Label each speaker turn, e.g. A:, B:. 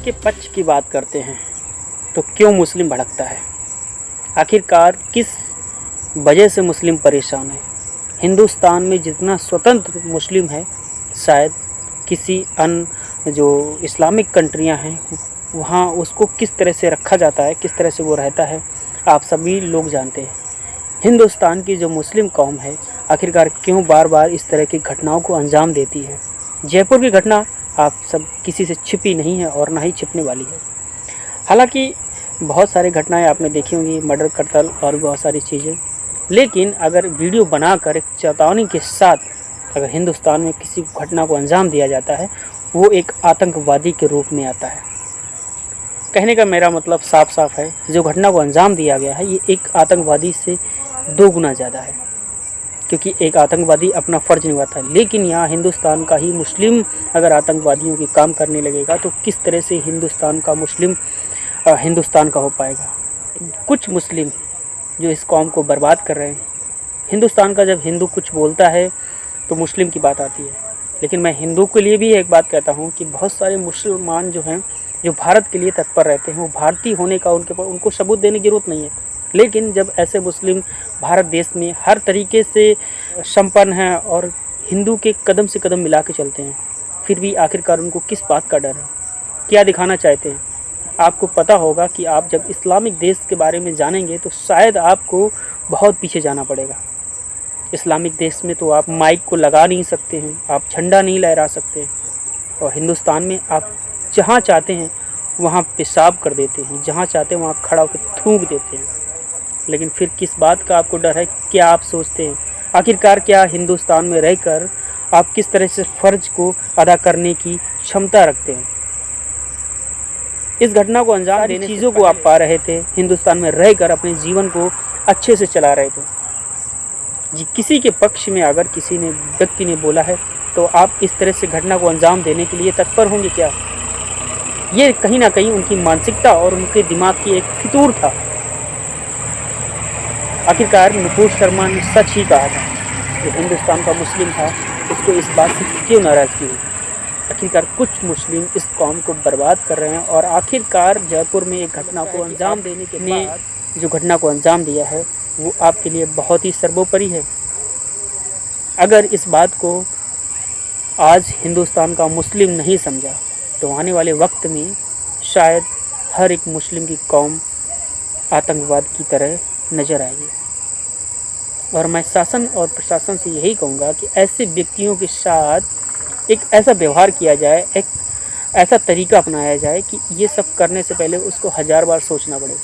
A: के पक्ष की बात करते हैं तो क्यों मुस्लिम भड़कता है? आखिरकार किस वजह से मुस्लिम परेशान है? हिंदुस्तान में जितना स्वतंत्र मुस्लिम है, शायद किसी अन्य जो इस्लामिक कंट्रियां हैं वहाँ उसको किस तरह से रखा जाता है, किस तरह से वो रहता है, आप सभी लोग जानते हैं। हिंदुस्तान की जो मुस्लिम कौम है आखिरकार क्यों बार बार इस तरह की घटनाओं को अंजाम देती है? जयपुर की घटना आप सब किसी से छिपी नहीं है और ना ही छिपने वाली है। हालांकि बहुत सारी घटनाएं आपने देखी होंगी, मर्डर, कत्ल और बहुत सारी चीज़ें, लेकिन अगर वीडियो बनाकर एक चेतावनी के साथ अगर हिंदुस्तान में किसी घटना को अंजाम दिया जाता है, वो एक आतंकवादी के रूप में आता है। कहने का मेरा मतलब साफ साफ है, जो घटना को अंजाम दिया गया है ये एक आतंकवादी से 2 गुना ज़्यादा है, क्योंकि एक आतंकवादी अपना फ़र्ज निभाता है। लेकिन यहाँ हिंदुस्तान का ही मुस्लिम अगर आतंकवादियों के काम करने लगेगा तो किस तरह से हिंदुस्तान का मुस्लिम हिंदुस्तान का हो पाएगा? कुछ मुस्लिम जो इस कौम को बर्बाद कर रहे हैं। हिंदुस्तान का जब हिंदू कुछ बोलता है तो मुस्लिम की बात आती है, लेकिन मैं हिंदू के लिए भी एक बात कहता हूँ कि बहुत सारे मुसलमान जो हैं, जो भारत के लिए तत्पर रहते हैं, वो भारतीय होने का उनको सबूत देने की ज़रूरत नहीं है। लेकिन जब ऐसे मुस्लिम भारत देश में हर तरीके से संपन्न हैं और हिंदू के कदम से कदम मिला के चलते हैं, फिर भी आखिरकार उनको किस बात का डर है? क्या दिखाना चाहते हैं? आपको पता होगा कि आप जब इस्लामिक देश के बारे में जानेंगे तो शायद आपको बहुत पीछे जाना पड़ेगा। इस्लामिक देश में तो आप माइक को लगा नहीं सकते हैं, आप झंडा नहीं लहरा सकते हैं, और हिंदुस्तान में आप जहाँ चाहते हैं वहाँ पेशाब कर देते हैं, जहाँ चाहते हैं वहाँ खड़ा होकर थूक देते हैं। लेकिन फिर किस बात का आपको डर है? क्या आप सोचते हैं आखिरकार क्या हिंदुस्तान में रहकर आप किस तरह से फ़र्ज को अदा करने की क्षमता रखते हैं? इस घटना को अंजाम देने चीज़ों को आप पा रहे थे, हिंदुस्तान में रहकर अपने जीवन को अच्छे से चला रहे थे जी। किसी के पक्ष में अगर किसी ने व्यक्ति ने बोला है तो आप इस तरह से घटना को अंजाम देने के लिए तत्पर होंगे क्या? ये कहीं ना कहीं उनकी मानसिकता और उनके दिमाग की एक फितूर था। आखिरकार नुपुर शर्मा ने सच ही कहा था, जो हिंदुस्तान का मुस्लिम था उसको इस बात से क्यों नाराज़गी हुई? आखिरकार कुछ मुस्लिम इस कौम को बर्बाद कर रहे हैं और आखिरकार जयपुर में एक घटना को अंजाम देने के बाद जो घटना को अंजाम दिया है वो आपके लिए बहुत ही सर्वोपरि है। अगर इस बात को आज हिंदुस्तान का मुस्लिम नहीं समझा तो आने वाले वक्त में शायद हर एक मुस्लिम की कौम आतंकवाद की तरह नज़र आएगी। और मैं शासन और प्रशासन से यही कहूँगा कि ऐसे व्यक्तियों के साथ एक ऐसा व्यवहार किया जाए, एक ऐसा तरीका अपनाया जाए कि ये सब करने से पहले उसको 1000 बार सोचना पड़े।